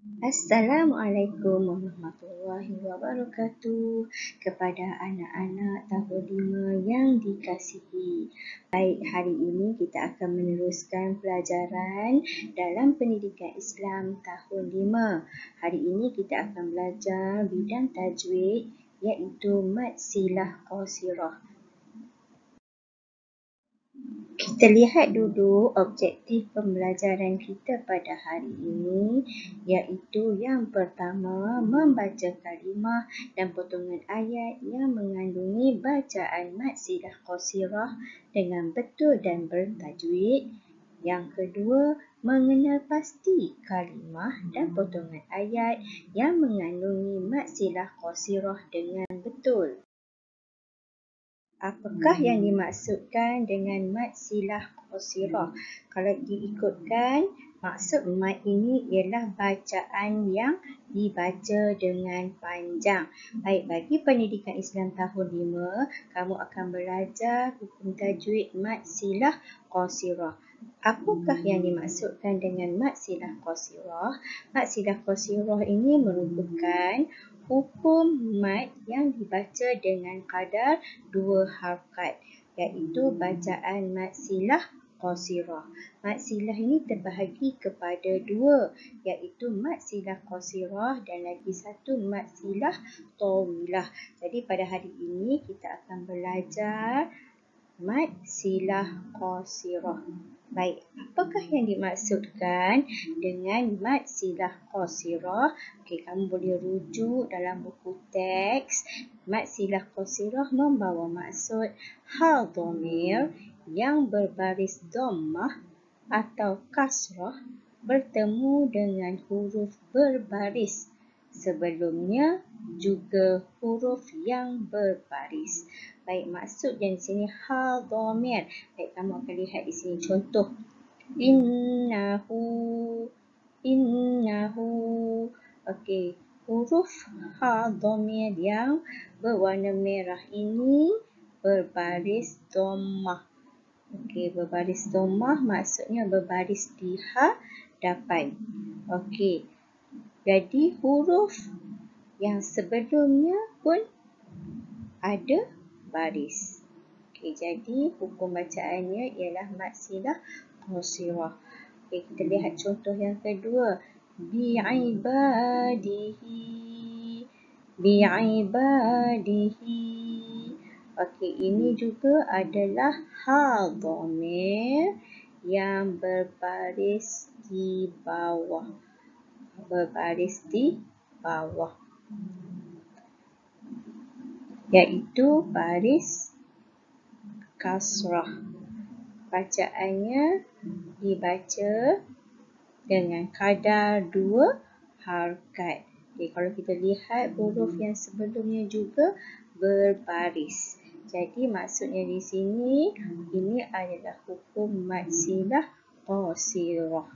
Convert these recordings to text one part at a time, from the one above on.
Assalamualaikum warahmatullahi wabarakatuh kepada anak-anak tahun 5 yang dikasihi. Baik, hari ini kita akan meneruskan pelajaran dalam pendidikan Islam tahun 5. Hari ini kita akan belajar bidang tajwid iaitu mad silah qasirah. Kita lihat dulu objektif pembelajaran kita pada hari ini, iaitu yang pertama, membaca kalimah dan potongan ayat yang mengandungi bacaan mad silah qasirah dengan betul dan bertajwid. Yang kedua, mengenal pasti kalimah dan potongan ayat yang mengandungi mad silah qasirah dengan betul. Apakah yang dimaksudkan dengan mad silah qasirah? Kalau diikutkan, maksud mad ini ialah bacaan yang dibaca dengan panjang. Baik, bagi pendidikan Islam tahun 5, kamu akan belajar hukum tajwid mad silah qasirah. Apakah yang dimaksudkan dengan mad silah qasirah? Mad silah qasirah ini merupakan hukum mad yang dibaca dengan kadar 2 harakat, iaitu bacaan mad silah qasirah. Mad silah ini terbahagi kepada 2, iaitu mad silah qasirah dan lagi satu mad silah tawilah. Jadi pada hari ini kita akan belajar mad silah qasirah. Baik, apakah yang dimaksudkan dengan mad silah qasirah? Okey, kamu boleh rujuk dalam buku teks. Mad silah qasirah membawa maksud hal dhamir yang berbaris dhammah atau kasrah bertemu dengan huruf berbaris sebelumnya juga huruf yang berbaris. Baik, maksud yang di sini hal dhamir. Baik, kamu akan lihat di sini contoh. Innahu. Okey, huruf ha dhamir yang berwarna merah ini berbaris dhammah. Okey, berbaris dhammah maksudnya berbaris di hadapan. Okey. Jadi huruf yang sebelumnya pun ada baris. Okey, jadi hukum bacaannya ialah mad silah qasirah. Okey, kita lihat contoh yang kedua. Bi'ibadihi. Okey, ini juga adalah hal dhamir yang berbaris di bawah. Iaitu baris kasrah. Bacaannya dibaca dengan kadar 2 harakat. Okay, kalau kita lihat huruf yang sebelumnya juga berbaris. Jadi maksudnya di sini, ini adalah hukum mad silah qasirah.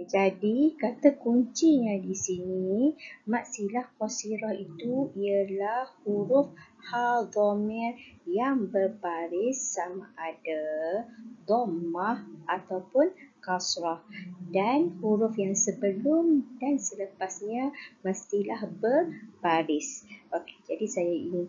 Jadi, kata kuncinya di sini, mad silah qasirah itu ialah huruf ha dhamir yang berbaris sama ada dhammah ataupun kasrah, dan huruf yang sebelum dan selepasnya mestilah berbaris. Okey, jadi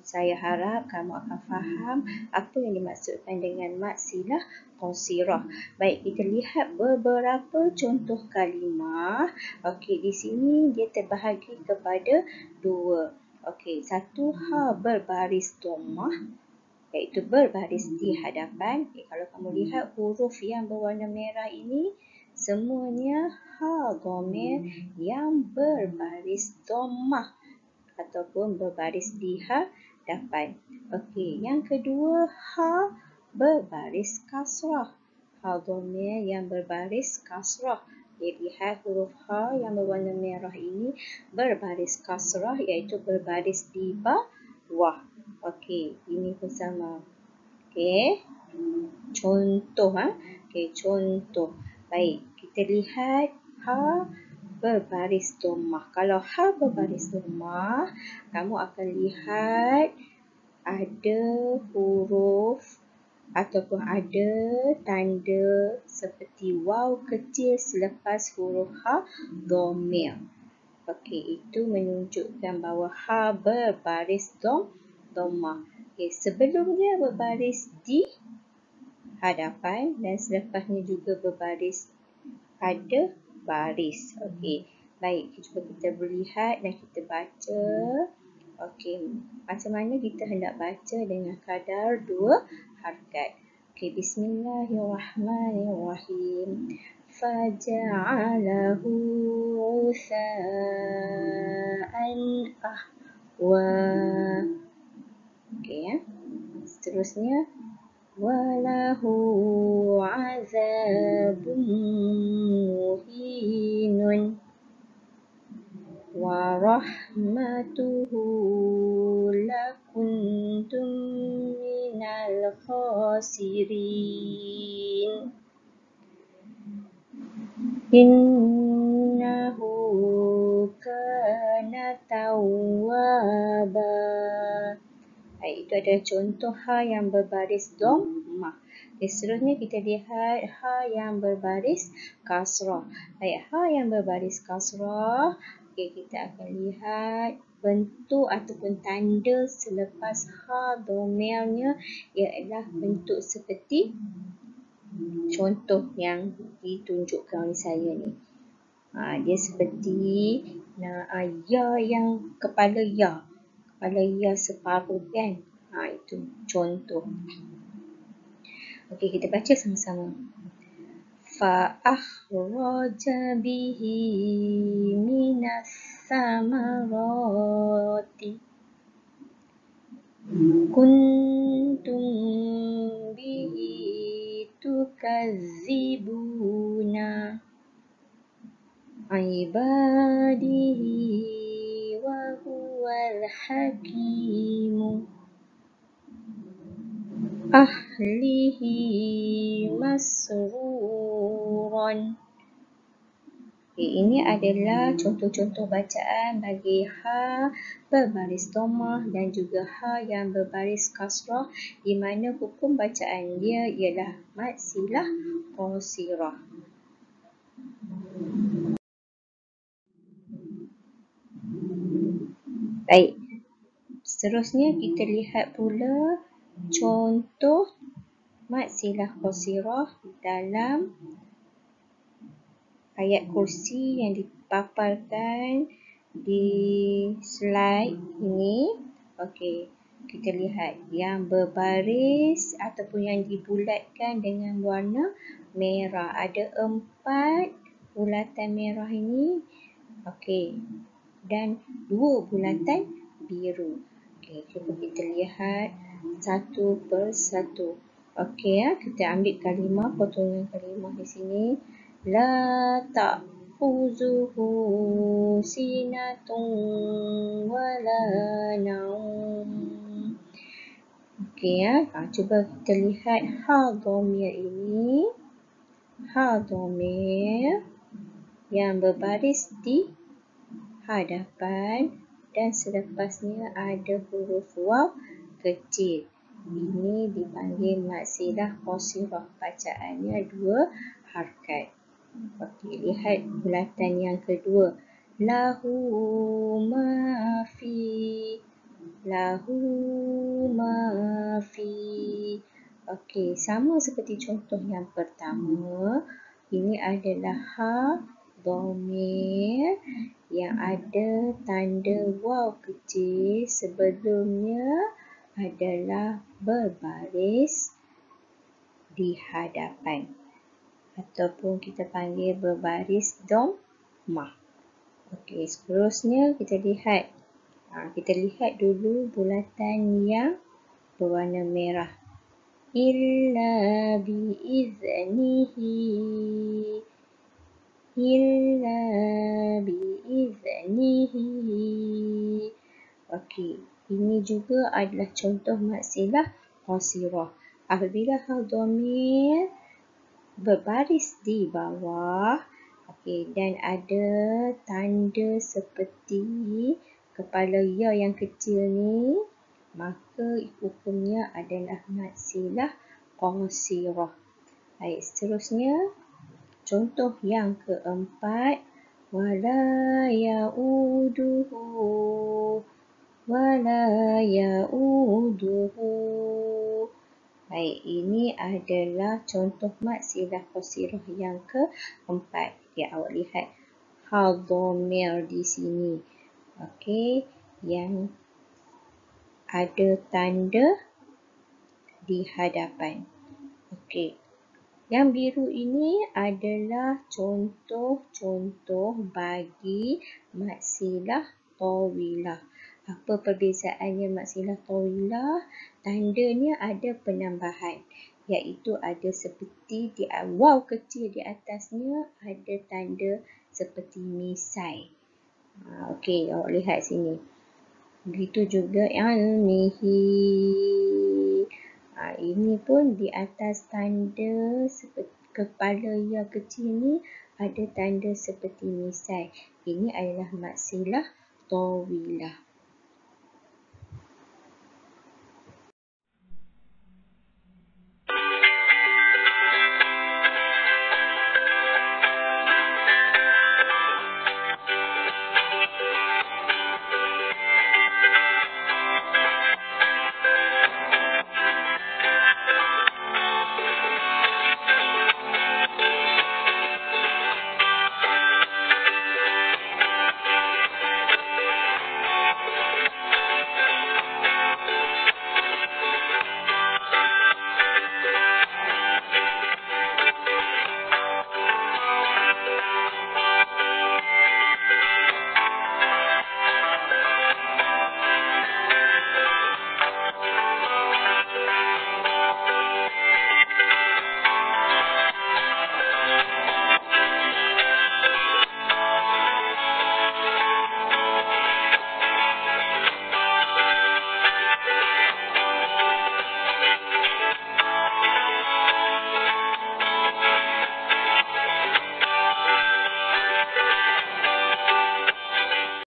saya harap kamu akan faham apa yang dimaksudkan dengan mad silah qasirah. Baik, kita lihat beberapa contoh kalimah. Okey, di sini dia terbahagi kepada 2. Okey, satu ha berbaris dhammah, iaitu berbaris di hadapan. Okay, kalau kamu lihat huruf yang berwarna merah ini, semuanya ha dhamir yang berbaris dhammah ataupun berbaris di hadapan. Okey, yang kedua ha berbaris kasrah. Ha dhamir yang berbaris kasrah. Okay, lihat huruf ha yang berwarna merah ini berbaris kasrah, iaitu berbaris di bawah. Okey, ini pun sama. Okey, contoh. Okey, contoh. Baik, kita lihat ha berbaris dhammah. Kalau ha berbaris dhammah, kamu akan lihat ada huruf ataupun ada tanda seperti waw kecil selepas huruf ha dhamir. Okey, itu menunjukkan bahawa ha berbaris dhammah. Okey, sebelum dia berbaris di hadapan dan selepasnya juga berbaris pada baris. Okey, baik, cuba kita berlihat dan kita baca. Okey, macam mana kita hendak baca dengan kadar 2 harakat. Okey, bismillahirrahmanirrahim. Faja'alahu utha'an ahwa. Okey ya. Seterusnya walahu azabun muhinun wa rahmatuhu lakuntum minal khasirin. Innahu kana tawwaba. Itu adalah contoh ha yang berbaris dhammah. Seterusnya kita lihat ha yang berbaris kasrah. Ha yang berbaris kasrah, kita akan lihat bentuk ataupun tanda selepas ha dhamirnya ialah bentuk seperti contoh yang ditunjukkan oleh saya ni. Dia seperti ya yang kepala ya separuh kan. Itu contoh. Okey, kita baca sama-sama. Fa akhraja bihi minas samarati kuntum bihi tukazzibuna ibadihi wa huwal hakimu ahlihi masruran. Ini adalah contoh-contoh bacaan bagi ha berbaris dhammah dan juga ha yang berbaris kasrah, di mana hukum bacaan dia ialah mad silah qasirah. Baik, seterusnya kita lihat pula contoh mad silah qasirah dalam ayat kursi yang dipaparkan di slide ini. Okey, kita lihat yang berbaris ataupun yang dibulatkan dengan warna merah. Ada 4 bulatan merah ini. Okey, dan 2 bulatan biru. Okey, cuba kita lihat satu persatu. Okey ya, kita ambil kalimah, potongan kalimah di sini. La ta'khuzuhu sinatun wala naum. Okey ya, cuba kita lihat ha dhamir ini. Ha dhamir yang berbaris di hadapan dan selepasnya ada huruf waw kecil. Ini dipanggil mad silah qasirah. Bacaannya 2 harakat. Okey, lihat bulatan yang kedua. Lahu ma fi. Okey, sama seperti contoh yang pertama. Ini adalah ha dhamir yang ada tanda waw kecil sebelumnya adalah berbaris di hadapan, ataupun kita panggil berbaris dhammah. Okey, seterusnya kita lihat. Kita lihat dulu bulatan yang berwarna merah. Illa biiznihi. Illa biiznihi. Okey, ini juga adalah contoh mad silah qasirah. Apabila ha dhamir berbaris di bawah, dan ada tanda seperti kepala ya yang kecil ni, maka hukumnya adalah mad silah qasirah. Baik, seterusnya contoh yang keempat, wala ya'uduhu, wala ya'uduhu. Baik, ini adalah contoh mad silah qasirah yang keempat. Ya, awak lihat dhamir di sini. Okey, yang ada tanda di hadapan. Okey. Yang biru ini adalah contoh-contoh bagi mad silah tawilah. Apa perbezaannya mad silah tawilah? Tandanya ada penambahan, iaitu ada seperti di waw kecil di atasnya ada tanda seperti misai. Okey, awak lihat sini. Begitu juga ilmihi. Ini pun di atas tanda seperti kepala yang kecil ni ada tanda seperti misai. Ini adalah mad silah tawilah.